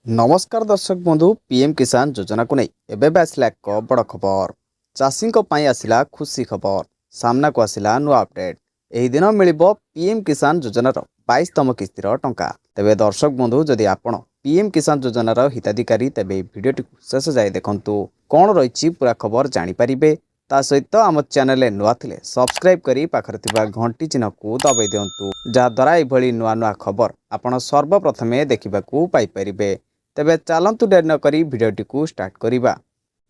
नमस्कार दर्शक बंधु पीएम किसान योजना को नहीं एबे आसला एक बड़ खबर चाषी आसला खुशी खबर सामना को आसला नुआ अपडेट एही दिन मिलिबो पीएम किसान योजनार 22तम किस्तिर टंका तेबे दर्शक बंधु जदि आपण पीएम किसान योजनार हिताधिकारी तेबे भिडियोटी शेष जाए देखंतु कौन रही पूरा खबर जानि परिबे ता सहित आम चैनल नुआ थिले सब्सक्राइब करी पाखरे थिबा घंटी चिन्ह को दबाई दियंतु जहा द्वारा एभली नुआ नुआ खबर आपण सर्वप्रथमे देखिबाकू पाई परिबे। तेबे चलतु डेर न करी भिडियोटी को स्टार्ट करिबा।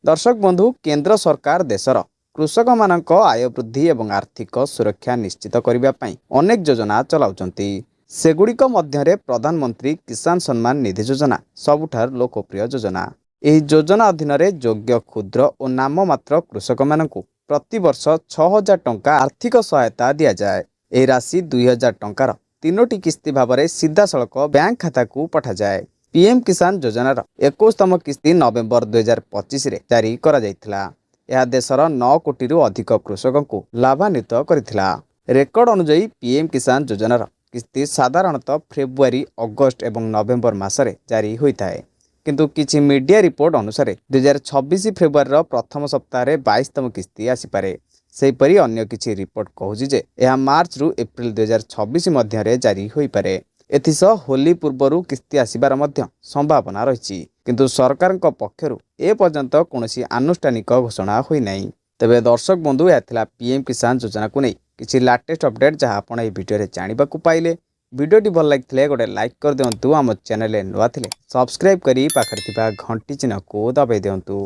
दर्शक बंधु केंद्र सरकार देशर कृषक मानक आय वृद्धि एवं आर्थिक सुरक्षा निश्चित करने अनेक योजना चलाउचंती सेगुड़िक मध्यरे प्रधानमंत्री किसान सम्मान निधि योजना सबुठार लोकप्रिय योजना। एही योजना अधीन योग्य क्षुद्र और नाम मात्र कृषक मानकु प्रति वर्ष 6000 टंका आर्थिक सहायता दि जाए। एही राशि 2000 टंकार 3टी किस्ती भाव में सीधा सड़क बैंक खाता को पठा जाए। पीएम किसान योजनार 21तम किस्ती नवेम्बर 2025 रे जारी करा जायथिला। यह देशर 9 कोटी अधिक कृषक को लाभान्वित करथिला। रेकर्ड अनुसार पीएम किसान योजनार किस्ती साधारणतः फेब्रुआरी अगस्त एवं नवेम्बर मासरे जारी होइथाय किंतु किछि मीडिया रिपोर्ट अनुसार 2026 फेब्रुआरी प्रथम सप्ताह 22तम किस्ती आसीपारे। सेहीपरि अन्य किछि रिपोर्ट कहूछि जे यह मार्च रु एप्रिल 2026 मध्य जारी होइपारे। एथिसह होली पूर्वरु किस्ती आसिबार मध्य संभावना रही किंतु सरकार पक्षरु ए पर्यंत कोनोसी आनुष्ठानिक घोषणा होई नाही। तेबे दर्शक बंधु यह पीएम किसान योजना को नहीं किसी लाटेस्ट अपडेट जहां आपण ए वीडियो रे जानिबाकू पाइले। वीडियोटी भल लगिथिले गोटे लाइक कर दियंतु। आम चैनल नुआ थिले सब्सक्राइब करी पाखरे थिबा घंटी चिन्ह को दबाई दियंतु।